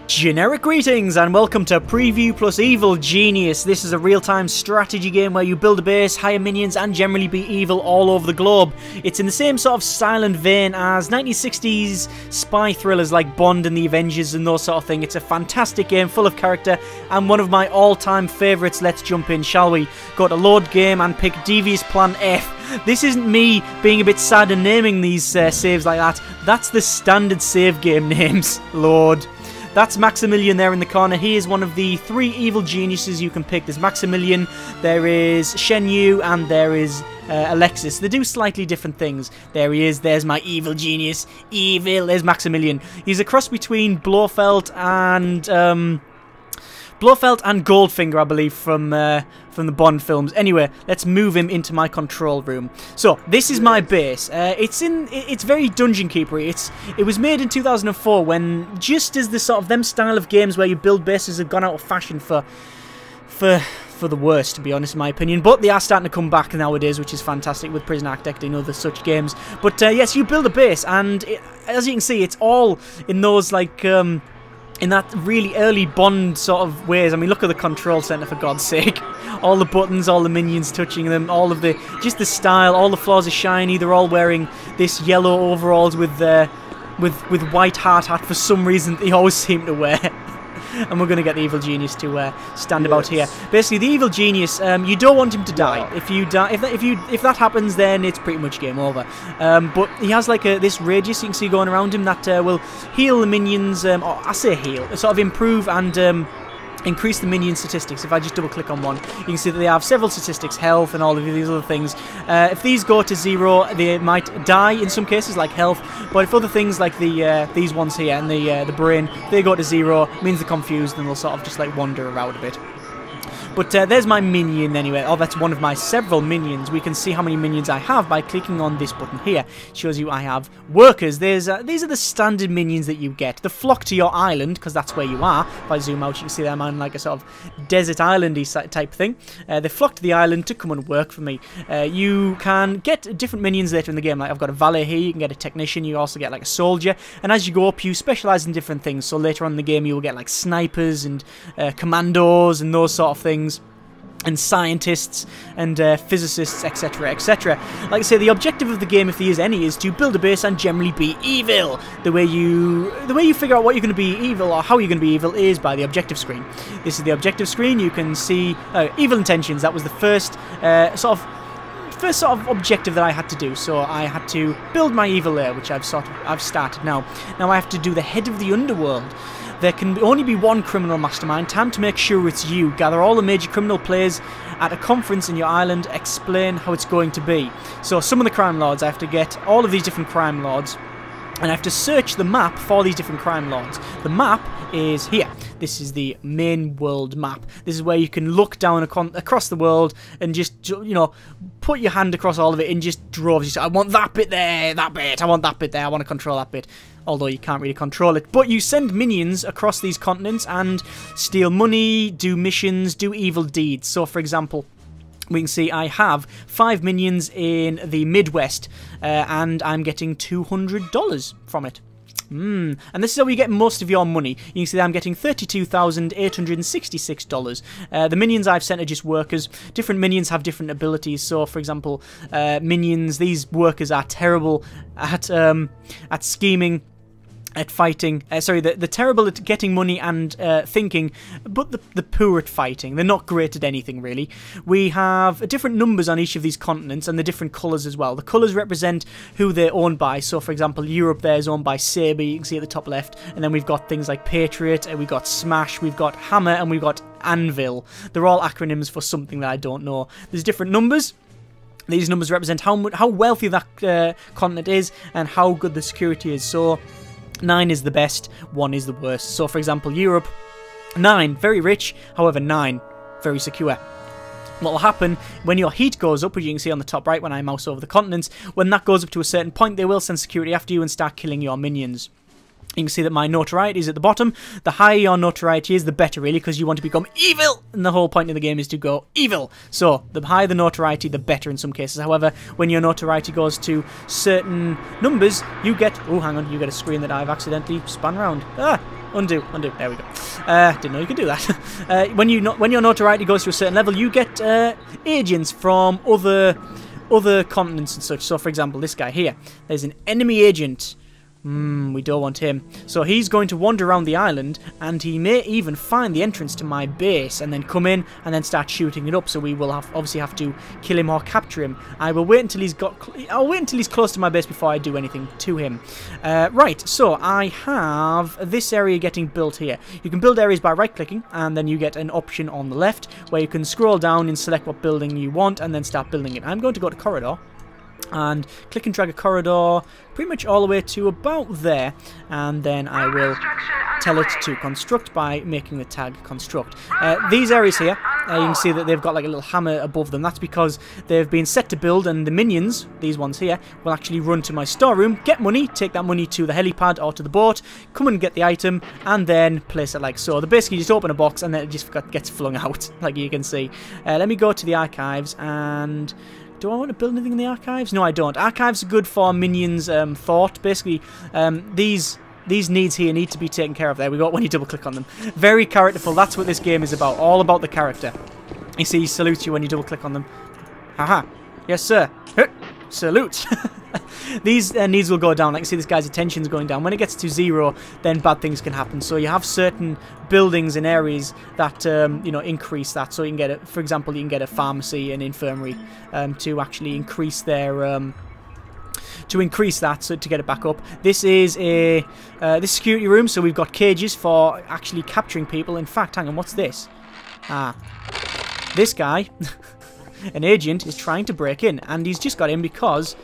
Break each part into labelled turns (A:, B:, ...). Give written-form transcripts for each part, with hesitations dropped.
A: Generic greetings and welcome to Preview plus Evil Genius. This is a real-time strategy game where you build a base, hire minions and generally be evil all over the globe. It's in the same sort of style and vein as 1960s spy thrillers like Bond and the Avengers and those sort of thing. It's a fantastic game full of character and one of my all-time favourites. Let's jump in, shall we? Go to load game and pick Devious Plan F. This isn't me being a bit sad and naming these saves like that. That's the standard save game names. Load. That's Maximilian there in the corner. He is one of the 3 evil geniuses you can pick. There's Maximilian, there is Shen Yu, and there is Alexis. They do slightly different things. There he is. There's my evil genius. Evil. There's Maximilian. He's a cross between Blofeld and Goldfinger, I believe, from the Bond films. Anyway, let's move him into my control room. So this is my base. It's very Dungeon Keeper-y. It was made in 2004 when just as the sort of them style of games where you build bases have gone out of fashion for the worst, to be honest, in my opinion. But they are starting to come back nowadays, which is fantastic with Prison Architect and other such games. But yes, you build a base, and as you can see, it's all in those like. In that really early Bond sort of ways. I mean, look at the control center, for God's sake. All the buttons, all the minions touching them, all of just the style, all the floors are shiny. They're all wearing this yellow overalls with white hard hat for some reason they always seem to wear. And we're going to get the evil genius to stand about here. Basically, the evil genius, you don't want him to die. If you die, if that happens, then it's pretty much game over. But he has like this radius you can see going around him that will heal the minions. Or I say heal, sort of improve and increase the minion statistics. If I just double click on one, you can see that they have several statistics, health and all of these other things. If these go to 0, they might die in some cases, like health. But if other things like these ones here and the brain, they go to 0, it means they're confused and they'll sort of just like wander around a bit. But there's my minion anyway. Oh, that's one of my several minions. We can see how many minions I have by clicking on this button here. It shows you I have workers. These are the standard minions that you get. The flock to your island, because that's where you are. If I zoom out, you can see them on like a sort of desert islandy type thing. They flock to the island to come and work for me. You can get different minions later in the game. Like I've got a valet here. You can get a technician. You also get like a soldier. And as you go up, you specialize in different things. So later on in the game, you will get like snipers and commandos and those sort of things. And scientists and physicists, etc, etc. Like I say, the objective of the game, if there is any, is to build a base and generally be evil. The way you figure out what you're going to be evil or how you're going to be evil is by the objective screen. This is the objective screen. You can see evil intentions. That was the first sort of objective that I had to do. So I had to build my evil lair, which I've started now. Now I have to do the head of the underworld. There can only be one criminal mastermind. Time to make sure it's you. Gather all the major criminal players at a conference in your island. Explain how it's going to be. So some of the crime lords, I have to get all of these different crime lords. And I have to search the map for these different crime lords. The map is here. This is the main world map. This is where you can look down across the world and just, you know, put your hand across all of it and just draw. You say, I want that bit there, that bit. I want that bit there. I want to control that bit. Although you can't really control it. But you send minions across these continents and steal money, do missions, do evil deeds. So, for example, we can see I have 5 minions in the Midwest, and I'm getting $200 from it. And this is how you get most of your money. You can see that I'm getting $32,866. The minions I've sent are just workers. Different minions have different abilities. So, for example, minions, these workers are terrible at scheming, at fighting. They're terrible at getting money and thinking, but the poor at fighting. They're not great at anything, really. We have different numbers on each of these continents and the different colours as well. The colours represent who they're owned by. So, for example, Europe there is owned by Sabre, you can see at the top left. And then we've got things like Patriot, and we've got Smash, we've got Hammer, and we've got Anvil. They're all acronyms for something that I don't know. There's different numbers. These numbers represent how wealthy that continent is and how good the security is. So 9 is the best, 1 is the worst. So, for example, Europe, 9, very rich, however, 9, very secure. What will happen when your heat goes up, which you can see on the top right when I mouse over the continents, when that goes up to a certain point, they will send security after you and start killing your minions. You can see that my notoriety is at the bottom. The higher your notoriety is, the better, really, because you want to become evil. And the whole point of the game is to go evil. So, the higher the notoriety, the better in some cases. However, when your notoriety goes to certain numbers, you get... Oh, hang on. You get a screen that I've accidentally spun around. Ah! Undo. There we go. Didn't know you could do that. When your notoriety goes to a certain level, you get agents from other continents and such. So, for example, this guy here. There's an enemy agent. We don't want him. So he's going to wander around the island, and he may even find the entrance to my base, and then come in and then start shooting it up. So we will obviously have to kill him or capture him. I'll wait until he's close to my base before I do anything to him. Right. So I have this area getting built here. You can build areas by right-clicking, and then you get an option on the left where you can scroll down and select what building you want, and then start building it. I'm going to go to corridor. And click and drag a corridor pretty much all the way to about there, and then I will tell it to construct by making the tag construct. These areas here, you can see that they've got like a little hammer above them. That's because they've been set to build, and the minions, these ones here, will actually run to my storeroom, get money, take that money to the helipad or to the boat, come and get the item, and then place it like so. They basically just open a box and then it just gets flung out, like you can see. Let me go to the archives and... Do I want to build anything in the archives? No, I don't. Archives are good for minions' thought. Basically, these needs here need to be taken care of. There we go, when you double-click on them. Very characterful. That's what this game is about. All about the character. You see, he salutes you when you double-click on them. Haha. Yes, sir. Salute. These needs will go down. Like you see, this guy's attention's going down. When it gets to 0, then bad things can happen. So you have certain buildings and areas that you know, increase that. So you can get for example, you can get a pharmacy, an infirmary, to actually increase their so to get it back up. This is a this security room. So we've got cages for actually capturing people. In fact, hang on, what's this? This guy, an agent, is trying to break in, and he's just got in because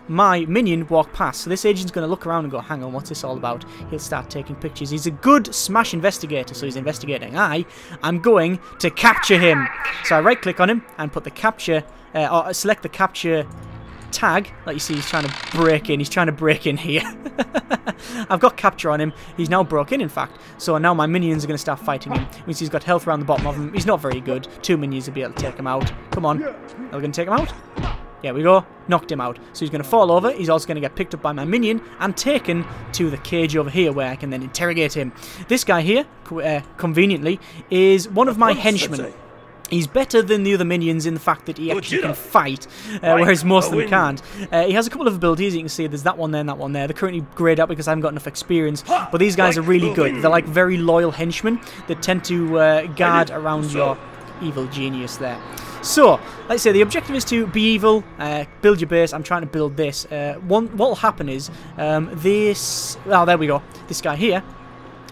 A: my minion walked past. So this agent's going to look around and go, hang on, what's this all about? He'll start taking pictures. He's a good smash investigator, so he's investigating. I'm going to capture him. So I right-click on him and put the capture, or select the capture tag. Like you see, he's trying to break in. He's trying to break in here. I've got capture on him. He's now broke in fact. So now my minions are going to start fighting him. Means he's got health around the bottom of him. He's not very good. 2 minions will be able to take him out. Come on. Are we going to take him out? There we go. Knocked him out. So he's going to fall over. He's also going to get picked up by my minion and taken to the cage over here where I can then interrogate him. This guy here, conveniently, is one of my henchmen. He's better than the other minions in the fact that he actually can fight, whereas most of them can't. He has a couple of abilities. You can see there's that one there and that one there. They're currently grayed out because I haven't got enough experience, but these guys are really good. They're like very loyal henchmen that tend to guard around your evil genius there. So, like I say, the objective is to be evil, build your base. I'm trying to build this. What will happen is, this... Oh, there we go. This guy here,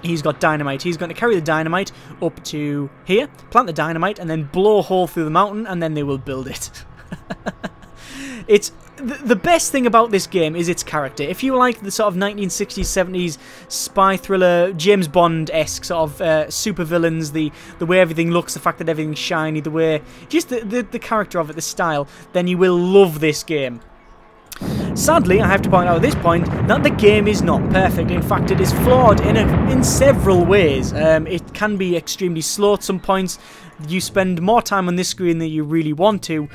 A: he's got dynamite. He's going to carry the dynamite up to here, plant the dynamite, and then blow a hole through the mountain, and then they will build it. It's... The best thing about this game is its character. If you like the sort of 1960s, 70s spy thriller, James Bond-esque sort of super villains, the way everything looks, the fact that everything's shiny, the way... Just the character of it, the style, then you will love this game. Sadly, I have to point out at this point that the game is not perfect. In fact, it is flawed in several ways. It can be extremely slow at some points. You spend more time on this screen than you really want to.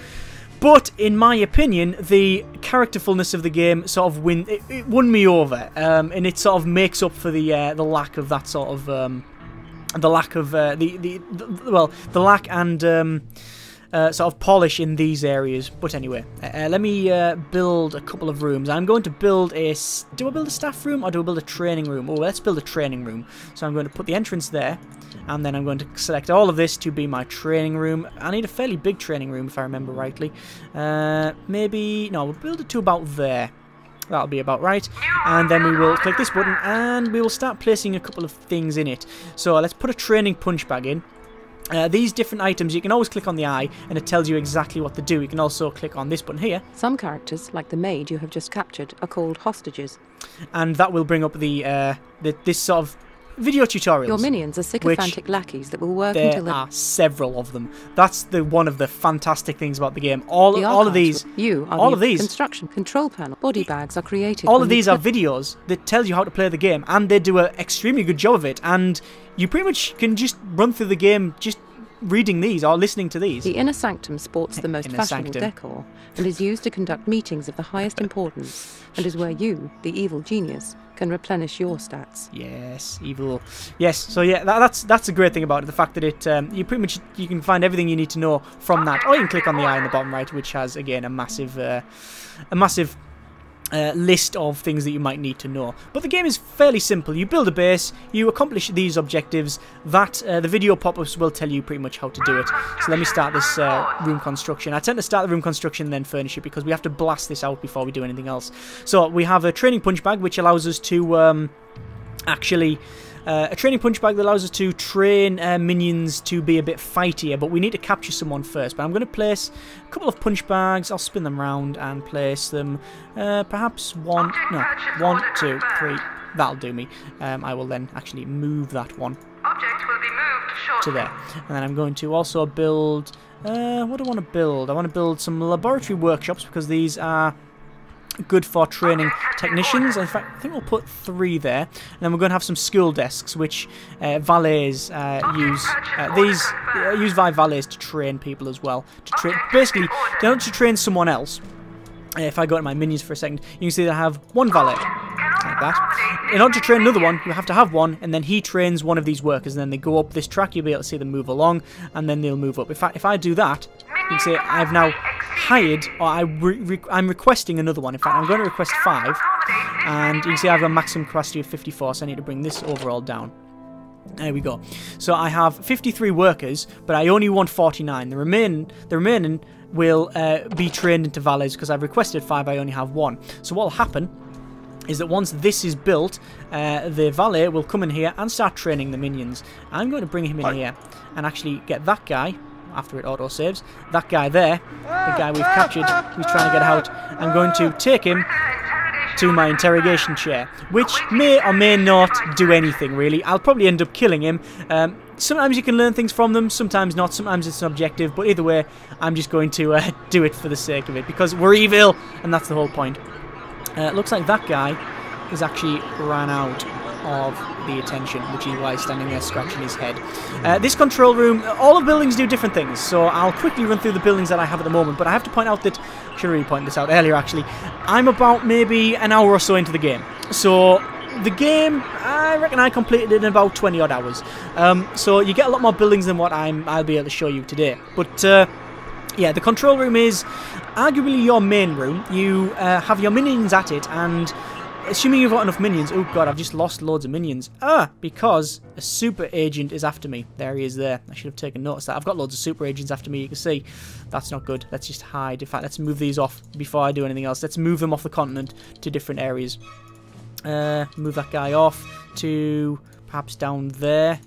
A: But, in my opinion, the characterfulness of the game sort of it won me over, and it sort of makes up for the lack of that sort of the lack of the lack and sort of polish in these areas. But anyway, let me build a couple of rooms. I'm going to build a... Do I build a staff room or do I build a training room? Oh, let's build a training room. So I'm going to put the entrance there. And then I'm going to select all of this to be my training room. I need a fairly big training room, if I remember rightly. Maybe... No, we'll build it to about there. That'll be about right. And then we will click this button, and we will start placing a couple of things in it. So let's put a training punch bag in. These different items, you can always click on the eye, and it tells you exactly what to do. You can also click on this button here.
B: Some characters, like the maid you have just captured, are called hostages.
A: And that will bring up the this sort of video tutorials.
B: Your minions are sycophantic lackeys that will work until
A: there are several of them. That's one of the fantastic things about the game. All of these,
B: construction control panel. Body bags are created.
A: All of these are videos that tell you how to play the game, and they do an extremely good job of it. And you pretty much can just run through the game just reading these or listening to these.
B: The inner sanctum sports the most fashionable decor and is used to conduct meetings of the highest importance, and is where you, the evil genius, can replenish your stats.
A: Yes, evil. Yes, so yeah, that's a great thing about it. The fact that it you pretty much you can find everything you need to know from that, or you can click on the eye in the bottom right, which has again a massive list of things that you might need to know. But the game is fairly simple. You build a base, you accomplish these objectives. That the video pop-ups will tell you pretty much how to do it. So let me start this room construction. I tend to start the room construction and then furnish it because we have to blast this out before we do anything else. So we have a training punch bag which allows us to a training punch bag that allows us to train minions to be a bit fightier, but we need to capture someone first. But I'm going to place a couple of punch bags. I'll spin them round and place them perhaps one, 2, 3. That'll do me. I will then actually move that one to there. And then I'm going to also build... what do I want to build? I want to build some laboratory workshops because these are good for training technicians. In fact, I think we'll put 3 there. And then we're going to have some school desks, which valets use. These use by valets to train people as well. Basically, they don't to train someone else. If I go to my minions for a second, you can see that I have 1 valet. Like that. In order to train another one, you have to have one, and then he trains one of these workers, and then they go up this track. You'll be able to see them move along, and then they'll move up. If I do that, you can see I've now hired, or I'm requesting another one. In fact, I'm going to request 5, and you can see I have a maximum capacity of 54, so I need to bring this overall down. There we go. So I have 53 workers, but I only want 49. The remaining will be trained into valets because I've requested 5. I only have 1. So what will happen is that once this is built, the valet will come in here and start training the minions. I'm going to bring him in here and actually get that guy, after it auto-saves, that guy there, the guy we've captured, who's trying to get out. I'm going to take him to my interrogation chair, which may or may not do anything, really. I'll probably end up killing him. Sometimes you can learn things from them, sometimes not, sometimes it's an objective, but either way, I'm just going to do it for the sake of it, because we're evil, and that's the whole point. Looks like that guy is actually ran out of the attention, which is why he's standing there scratching his head. This control room, all of the buildings do different things, so I'll quickly run through the buildings that I have at the moment, but I have to point out that, I should really point this out earlier actually, I'm about maybe an hour or so into the game. So the game, I reckon I completed it in about 20 odd hours. So you get a lot more buildings than what I'll be able to show you today. But yeah, the control room is arguably your main room. You have your minions at it, and assuming you've got enough minions... Oh god, I've just lost loads of minions. Because a super agent is after me. There he is there. I should have taken notice of that. I've got loads of super agents after me, you can see. That's not good. Let's just hide. In fact, let's move these off before I do anything else. Let's move them off the continent to different areas. Move that guy off to perhaps down there.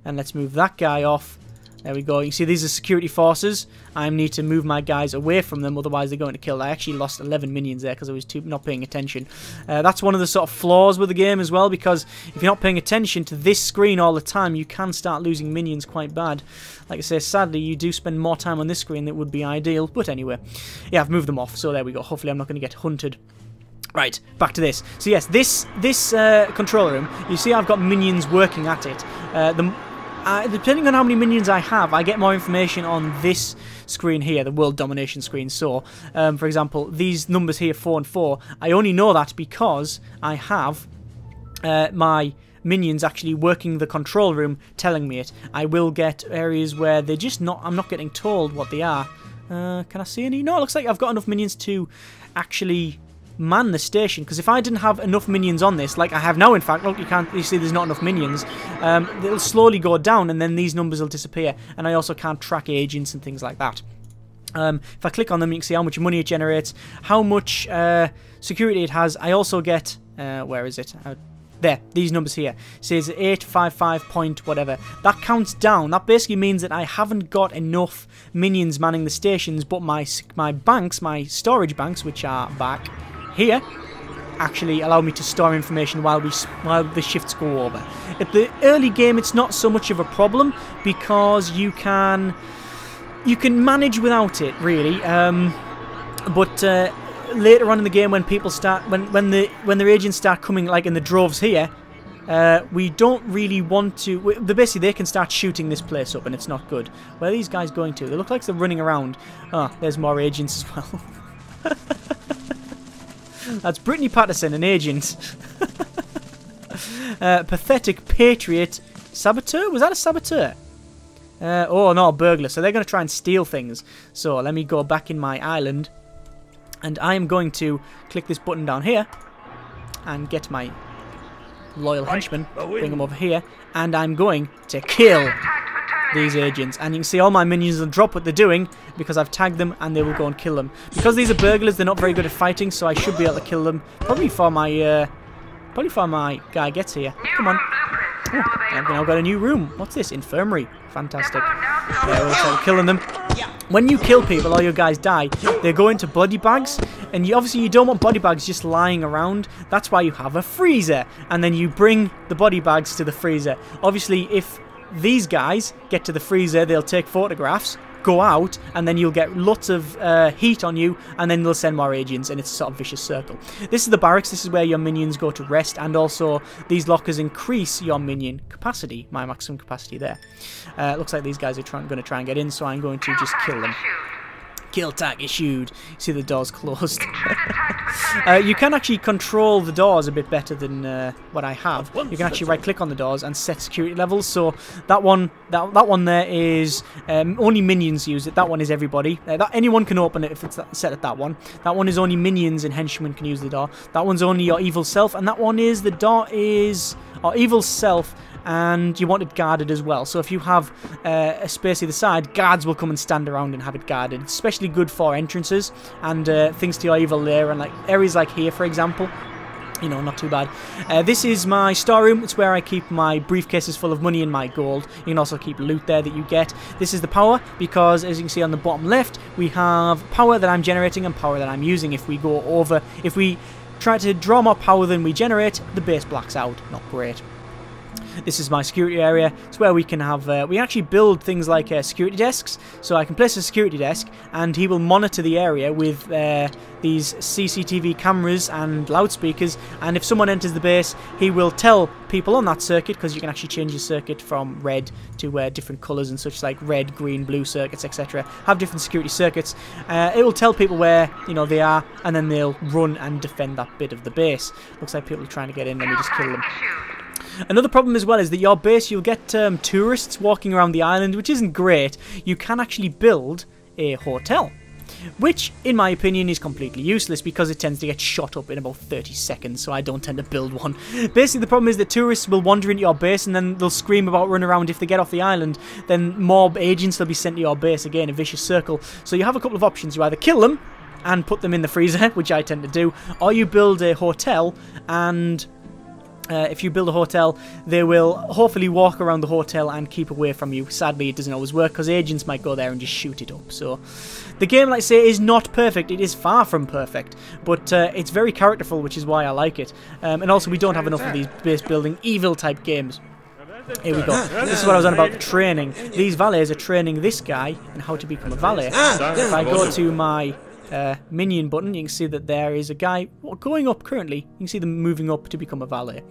A: And let's move that guy off. There we go. You see, these are security forces. I need to move my guys away from them, otherwise they're going to kill. I actually lost 11 minions there because I was not paying attention. That's one of the sort of flaws with the game as well, because if you're not paying attention to this screen all the time, you can start losing minions quite bad. Like I say, sadly, you do spend more time on this screen than would be ideal. But anyway, yeah, I've moved them off, so there we go. Hopefully I'm not going to get hunted. Right, back to this. So yes, this control room, you see I've got minions working at it. Depending on how many minions I have, I get more information on this screen here, the world domination screen. So, for example, these numbers here, 4 and 4, I only know that because I have my minions actually working the control room telling me it. I will get areas where they're just not, I'm not getting told what they are. Can I see any? No, it looks like I've got enough minions to actually man the station, because if I didn't have enough minions on this, like I have now, in fact, look, you see there's not enough minions, they'll slowly go down and then these numbers will disappear, and I also can't track agents and things like that. If I click on them, you can see how much money it generates, how much security it has. I also get, where is it? There, these numbers here. It says 855 point whatever. That counts down. That basically means that I haven't got enough minions manning the stations, but my banks, my storage banks, which are back here, actually allow me to store information while the shifts go over. At the early game, it's not so much of a problem because you can manage without it, really. But later on in the game, when people start, when their agents start coming, like in the droves here, we don't really want to. Basically, they can start shooting this place up, and it's not good. Where are these guys going to? They look like they're running around. Oh, there's more agents as well. That's Brittany Patterson, an agent. Pathetic patriot saboteur. Was that a saboteur? Oh no, a burglar. So they're going to try and steal things. So let me go back in my island. And I am going to click this button down here. And get my loyal henchmen. Bring them over here. And I'm going to kill these agents. And you can see all my minions will drop what they're doing. Because I've tagged them and they will go and kill them. Because these are burglars, they're not very good at fighting. So I should be able to kill them. Probably before my guy gets here. Come on. Oh, I've now got a new room. What's this? Infirmary. Fantastic. Yeah, we'll start killing them. When you kill people or your guys die, they go into body bags. And obviously you don't want body bags just lying around. That's why you have a freezer. And then you bring the body bags to the freezer. Obviously, if these guys get to the freezer, they'll take photographs, go out, and then you'll get lots of heat on you, and then they'll send more agents, and it's a sort of vicious circle. This is the barracks. This is where your minions go to rest, and also these lockers increase your minion capacity, my maximum capacity there. Looks like these guys are going to try and get in, so I'm going to just kill them. Kill tag issued. See the doors closed. You can actually control the doors a bit better than what I have. You can actually right-click on the doors and set security levels. So that one there is only minions use it. That one is everybody. Anyone can open it if it's set at that one. That one is only minions and henchmen can use the door. That one's only your evil self, and that one is the door is our evil self. And you want it guarded as well. So if you have a space either side, guards will come and stand around and have it guarded. It's especially good for entrances and things to your evil lair, and like areas like here, for example. You know, not too bad. This is my storeroom. It's where I keep my briefcases full of money and my gold. You can also keep loot there that you get. This is the power, because as you can see on the bottom left, we have power that I'm generating and power that I'm using. If we try to draw more power than we generate, the base blacks out. Not great. This is my security area. It's where we can have, we actually build things like security desks. So I can place a security desk and he will monitor the area with these CCTV cameras and loudspeakers. And if someone enters the base, he will tell people on that circuit, because you can actually change your circuit from red to different colours and such, like red, green, blue circuits, etc. Have different security circuits. It will tell people where, you know, they are, and then they'll run and defend that bit of the base. Looks like people are trying to get in. Let me just kill them. Another problem as well is that your base, you'll get tourists walking around the island, which isn't great. You can actually build a hotel, which, in my opinion, is completely useless because it tends to get shot up in about 30 seconds, so I don't tend to build one. Basically, the problem is that tourists will wander into your base and then they'll scream about run around. If they get off the island, then more agents will be sent to your base. Again, a vicious circle. So you have a couple of options. You either kill them and put them in the freezer, which I tend to do, or you build a hotel, and if you build a hotel, they will hopefully walk around the hotel and keep away from you. Sadly, it doesn't always work because agents might go there and just shoot it up. So the game, like I say, is not perfect. It is far from perfect, but it's very characterful, which is why I like it. And also, we don't have enough of these base building evil type games. Here we go. This is what I was on about, the training. These valets are training this guy on how to become a valet. If I go to my minion button, you can see that there is a guy going up currently. You can see them moving up to become a valet.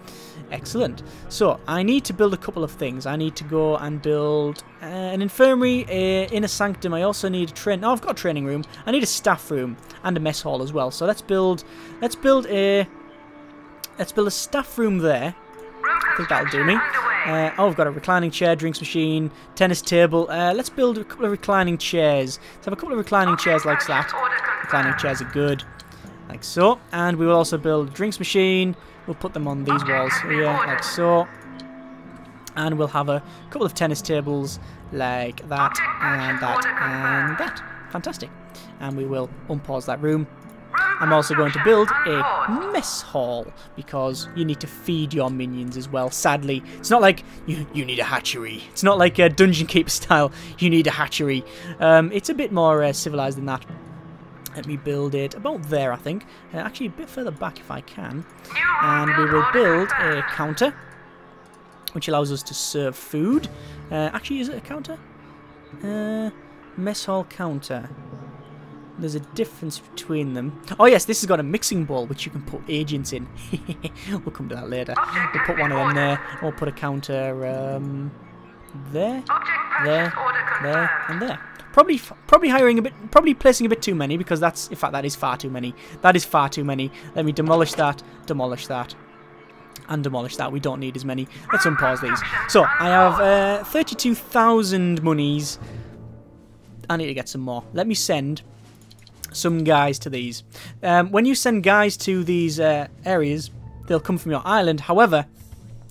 A: Excellent. So I need to build a couple of things. I need to go and build an infirmary, inner sanctum. I also need a I've got a training room. I need a staff room and a mess hall as well. So let's build a staff room there. I think that'll do me. Oh, I've got a reclining chair, drinks machine, tennis table. Let's build a couple of reclining chairs. Let's have a couple of reclining chairs like that. Reclining chairs are good, like so. And we will also build a drinks machine. We'll put them on these walls here, like so. And we'll have a couple of tennis tables like that, and that, and that. Fantastic. And we will unpause that room. I'm also going to build a mess hall, because you need to feed your minions as well. Sadly, it's not like you need a hatchery. It's not like a Dungeon Keeper style, you need a hatchery. It's a bit more civilized than that. Let me build it about there, I think. Actually, a bit further back if I can. And we will build a counter, which allows us to serve food. Actually, is it a counter? Mess hall counter. There's a difference between them. Oh yes, this has got a mixing bowl which you can put agents in. We'll come to that later. We'll put one of them there. We'll put a counter there, and there. Probably hiring a bit. Probably placing a bit too many because that's. In fact, that is far too many. That is far too many. Let me demolish that. Demolish that. And demolish that. We don't need as many. Let's unpause these. So I have 32,000 monies. I need to get some more. Let me send some guys to these. When you send guys to these areas, they'll come from your island. However,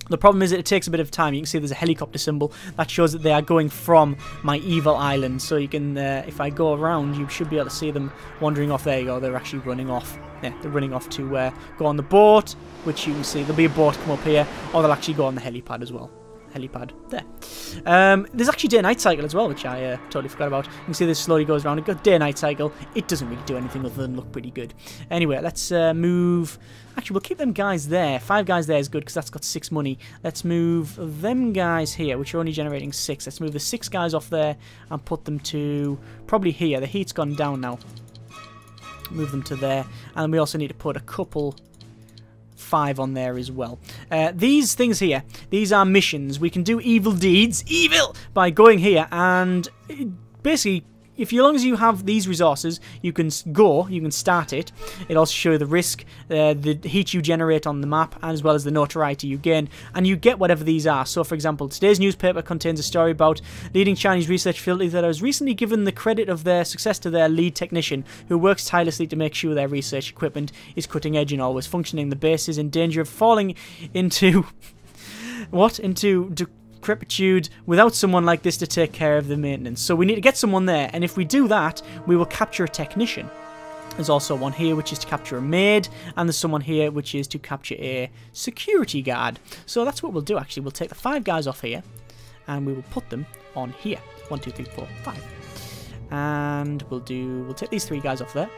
A: the problem is that it takes a bit of time. You can see there's a helicopter symbol that shows that they are going from my evil island. So you can, if I go around, you should be able to see them wandering off. There you go. They're actually running off. Yeah, they're running off to go on the boat, which you can see. There'll be a boat come up here, or they'll actually go on the helipad as well. Helipad there. There's actually day-night cycle as well, which I totally forgot about. You can see this slowly goes around. It got day-night cycle. It doesn't really do anything other than look pretty good. Anyway, let's move. Actually, we'll keep them guys there. 5 guys there is good because that's got 6 money. Let's move them guys here, which are only generating 6. Let's move the 6 guys off there and put them to probably here. The heat's gone down now. Move them to there, and we also need to put a couple 5 on there as well. These things here, these are missions. We can do evil deeds, by going here and basically, as long as you have these resources, you can start it. It also shows you the risk, the heat you generate on the map, as well as the notoriety you gain, and you get whatever these are. So, for example, today's newspaper contains a story about leading Chinese research facility that has recently given the credit of their success to their lead technician, who works tirelessly to make sure their research equipment is cutting edge and always functioning. The base is in danger of falling into into decrepitude without someone like this to take care of the maintenance. So we need to get someone there, and if we do that, we will capture a technician. There's also one here which is to capture a maid, and there's someone here which is to capture a security guard. So that's what we'll do actually. We'll take the 5 guys off here and we will put them on here. 1, 2, 3, 4, 5. And we'll take these 3 guys off there.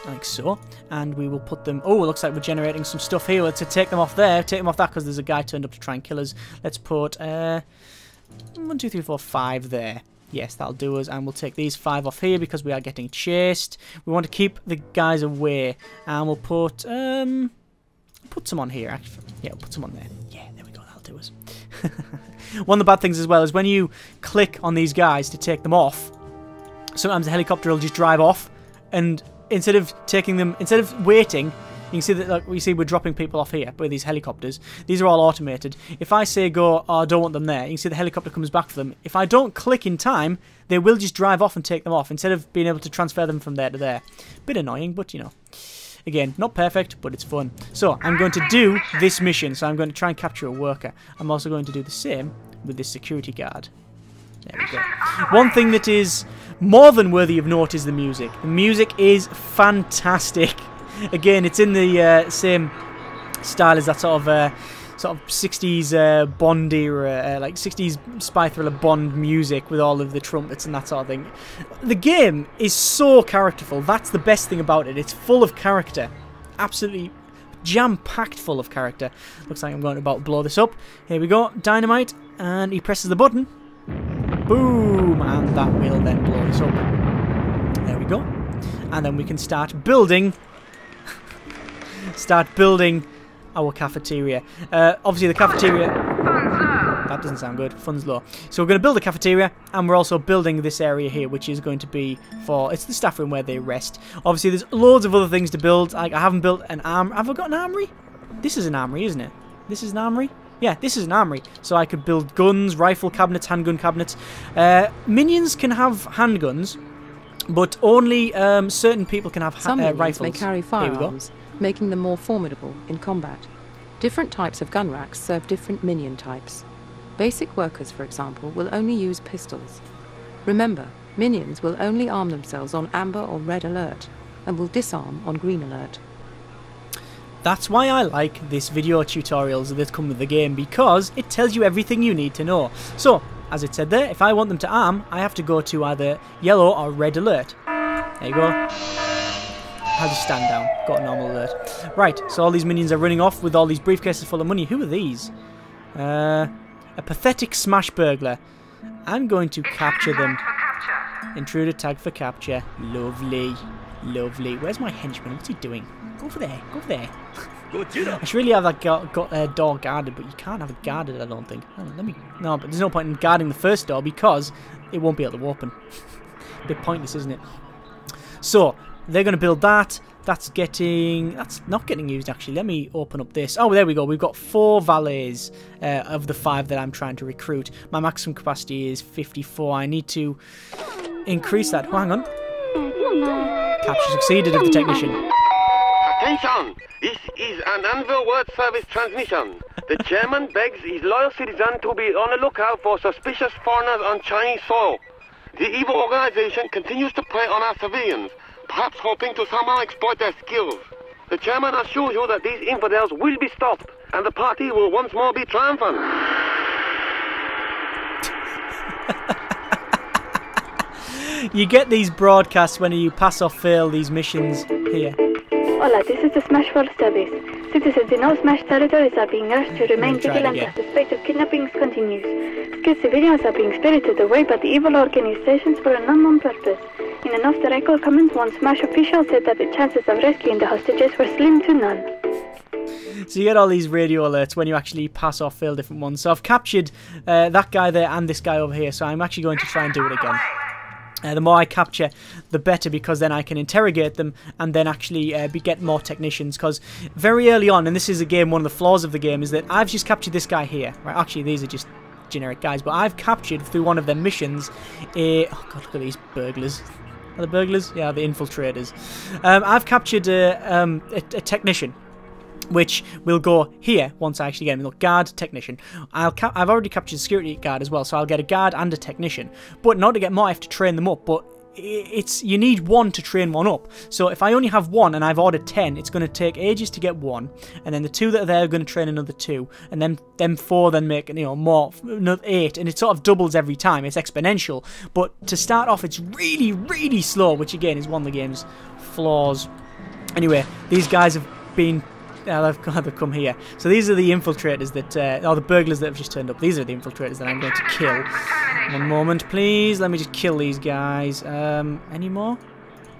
A: Like so, and we will put them. Oh, it looks like we're generating some stuff here. Let's take them off there. Take them off that because there's a guy turned up to try and kill us. Let's put 1, 2, 3, 4, 5 there. Yes, that'll do us. And we'll take these 5 off here because we are getting chased. We want to keep the guys away, and we'll put some on here. Actually, yeah, we'll put some on there. Yeah, there we go. That'll do us. One of the bad things as well is when you click on these guys to take them off, sometimes the helicopter will just drive off, and instead of waiting, you can see that, like, we're dropping people off here with these helicopters. These are all automated. If I say go, oh, I don't want them there, you can see the helicopter comes back for them. If I don't click in time, they will just drive off and take them off instead of being able to transfer them from there to there. Bit annoying, but you know. Again, not perfect, but it's fun. So, I'm going to do this mission. So, I'm going to try and capture a worker. I'm also going to do the same with this security guard. There we go. One thing that is more than worthy of note is the music. The music is fantastic. Again, it's in the same style as that sort of 60s Bond era, like 60s spy thriller Bond music with all of the trumpets and that sort of thing. The game is so characterful. That's the best thing about it. It's full of character. Absolutely jam-packed full of character. Looks like I'm going to about blow this up. Here we go. Dynamite. And he presses the button. Boom! And that will then blow this up. There we go. And then we can start building our cafeteria. Obviously the cafeteria, that doesn't sound good. Funds low. So we're going to build a cafeteria, and we're also building this area here, which is going to be for, it's the staff room where they rest. Obviously there's loads of other things to build. Like, I haven't built an armory. Have I got an armory? This is an armory, isn't it? This is an armory? Yeah, this is an armory. So I could build guns, rifle cabinets, handgun cabinets. Minions can have handguns, but only certain people can have
B: rifles. Some minions may carry
A: firearms. Here we go.
B: Making them more formidable in combat. Different types of gun racks serve different minion types. Basic workers, for example, will only use pistols. Remember, minions will only arm themselves on amber or red alert, and will disarm on green alert.
A: That's why I like this video tutorials that come with the game, because it tells you everything you need to know. So, as it said there, if I want them to arm, I have to go to either yellow or red alert. There you go. I'll just stand down. Got a normal alert. Right, so all these minions are running off with all these briefcases full of money. Who are these? A pathetic smash burglar. I'm going to capture them. Intruder tag for capture. Lovely. Lovely. Where's my henchman? What's he doing? Go over there. Go over there. I should really have that door guarded, but you can't have it guarded, I don't think. No, but there's no point in guarding the first door because it won't be able to open. A bit pointless, isn't it? So, they're going to build that. That's not getting used, actually. Let me open up this. Oh, there we go. We've got 4 valets of the 5 that I'm trying to recruit. My maximum capacity is 54. I need to increase that. Oh, hang on. Capture succeeded of the technician.
C: Attention! This is an Anvil Word Service transmission. The chairman begs his loyal citizens to be on the lookout for suspicious foreigners on Chinese soil. The evil organization continues to prey on our civilians, perhaps hoping to somehow exploit their skills. The chairman assures you that these infidels will be stopped, and the party will once more be triumphant.
A: You get these broadcasts when you pass or fail these missions here.
D: Hola, this is the Smash World Service. Citizens in all Smash territories are being urged to remain vigilant as the spate of kidnappings continues. Skilled civilians are being spirited away by the evil organizations for an unknown purpose. In an off-the-record comment, one Smash official said that the chances of rescuing the hostages were slim to none.
A: So you get all these radio alerts when you actually pass or fail different ones. So I've captured that guy there and this guy over here, so I'm actually going to try and do it again. The more I capture, the better, because then I can interrogate them and then actually get more technicians. Because very early on, and this is again one of the flaws of the game, is that I've just captured this guy here. Right? Actually, these are just generic guys, but I've captured through one of their missions oh god, look at these burglars. Are the burglars? Yeah, the infiltrators. I've captured a technician, which will go here once I actually get him. Look, guard, technician. I've already captured a security guard as well, so I'll get a guard and a technician. But in order to get more, I have to train them up. But you need 1 to train 1 up. So if I only have 1 and I've ordered 10, it's going to take ages to get 1, and then the 2 that are there are going to train another 2, and then them 4 then make more, another 8, and it sort of doubles every time. It's exponential. But to start off, it's really, really slow, which again is one of the game's flaws. Anyway, these guys have been. They've come here. So these are the infiltrators that, or the burglars that have just turned up. These are the infiltrators that I'm going to kill. One moment, please. Let me just kill these guys. Any more?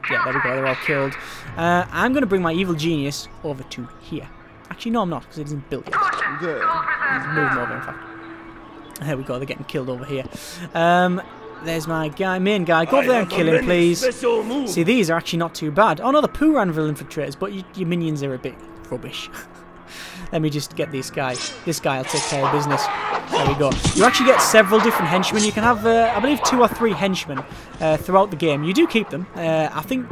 A: Yeah, there we go. They're all killed. I'm going to bring my evil genius over to here. Actually, no, I'm not, because it isn't built yet. Good. Let's move them over, in fact. There we go. They're getting killed over here. There's my guy, main guy. Go over there and kill him, please. See, these are actually not too bad. Oh no, the Pooh Anvil infiltrators, but your minions are a bit rubbish. Let me just get this guy. This guy will take care of business. There we go. You actually get several different henchmen. You can have, I believe, 2 or 3 henchmen throughout the game. You do keep them. I think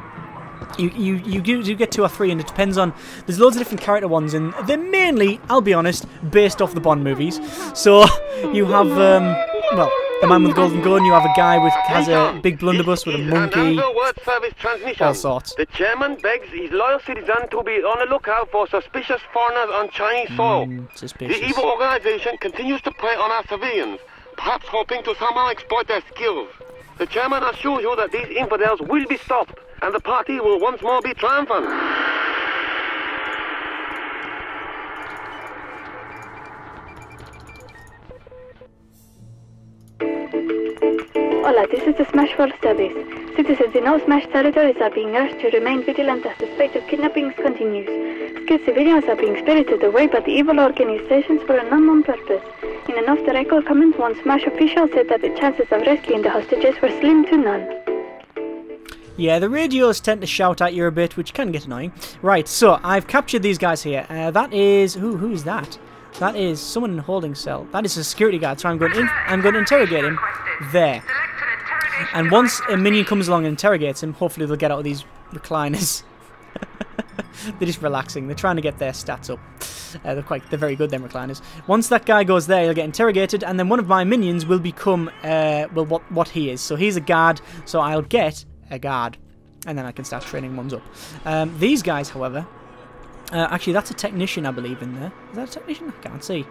A: you do get 2 or 3, and it depends on. There's loads of different character ones, and they're mainly, I'll be honest, based off the Bond movies. So you have, well, the man with the golden gun. You have a guy with has a big blunderbuss with a monkey. All sorts.
C: The chairman begs his loyal citizens to be on the lookout for suspicious foreigners on Chinese soil.
A: Suspicious.
C: The evil organization continues to prey on our civilians, perhaps hoping to somehow exploit their skills. The chairman assures you that these infidels will be stopped, and the party will once more be triumphant.
D: Hola, this is the Smash World Service. Citizens in all Smash territories are being urged to remain vigilant as the spate of kidnappings continues. Skilled civilians are being spirited away by the evil organizations for an unknown purpose. In an off-the-record comment, one Smash official said that the chances of rescuing the hostages were slim to none.
A: Yeah, the radios tend to shout at you a bit, which can get annoying. Right, so I've captured these guys here. That is... who is that? That is someone in a holding cell. That is a security guard, so I'm going to interrogate him there. And once a minion comes along and interrogates him, hopefully they'll get out of these recliners. They're just relaxing. They're trying to get their stats up. They're very good, them recliners. Once that guy goes there, he'll get interrogated, and then one of my minions will become, well, what he is. So he's a guard, so I'll get a guard. And then I can start training ones up. These guys, however... actually, that's a technician, I believe, in there. Is that a technician? I can't see.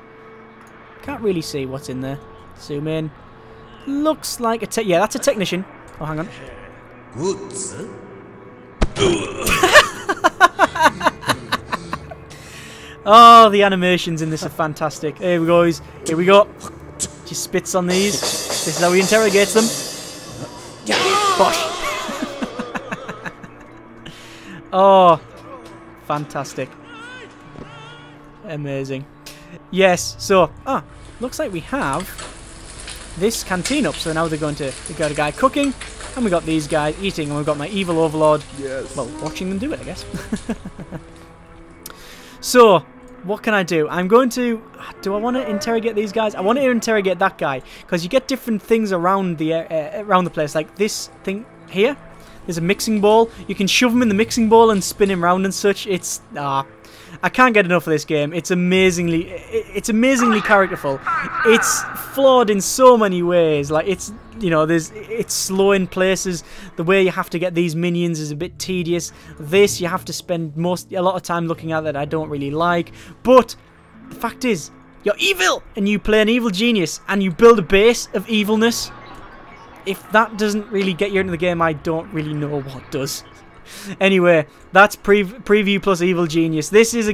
A: Can't really see what's in there. Zoom in. Looks like a yeah, that's a technician. Oh, hang on.
E: Goods.
A: Oh, the animations in this are fantastic. Here we go. Here we go. She spits on these. This is how he interrogates them. Bosh. Oh, fantastic. Amazing. Yes, so, looks like we have this canteen up. So now they're going to, we got a guy cooking, and we got these guys eating, and we've got my evil overlord, well, watching them do it, I guess. So, what can I do? I'm going to, do I want to interrogate these guys? I want to interrogate that guy, because you get different things around the place, like this thing here. There's a mixing bowl. You can shove him in the mixing bowl and spin him round and such. It's, I can't get enough of this game. It's amazingly characterful. It's flawed in so many ways. Like, it's, you know, it's slow in places. The way you have to get these minions is a bit tedious. This, you have to spend a lot of time looking at that I don't really like. But the fact is, you're evil, and you play an evil genius, and you build a base of evilness. If that doesn't really get you into the game, I don't really know what does. Anyway, that's preview plus evil genius. This is a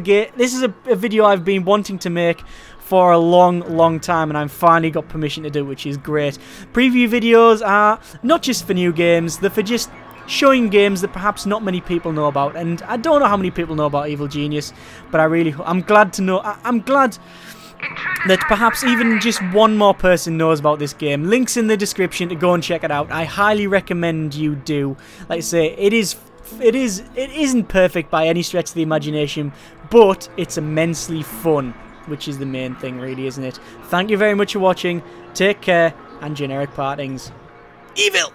A: video I've been wanting to make for a long time, and I've finally got permission to do, which is great. Preview videos are not just for new games; they're for just showing games that perhaps not many people know about. And I don't know how many people know about Evil Genius, but I'm glad to know. I'm glad that perhaps even just one more person knows about this game. Links in the description to go and check it out. I highly recommend you do. Like I say, it isn't perfect by any stretch of the imagination, but it's immensely fun, which is the main thing, really, isn't it? Thank you very much for watching. Take care, and generic partings. Evil!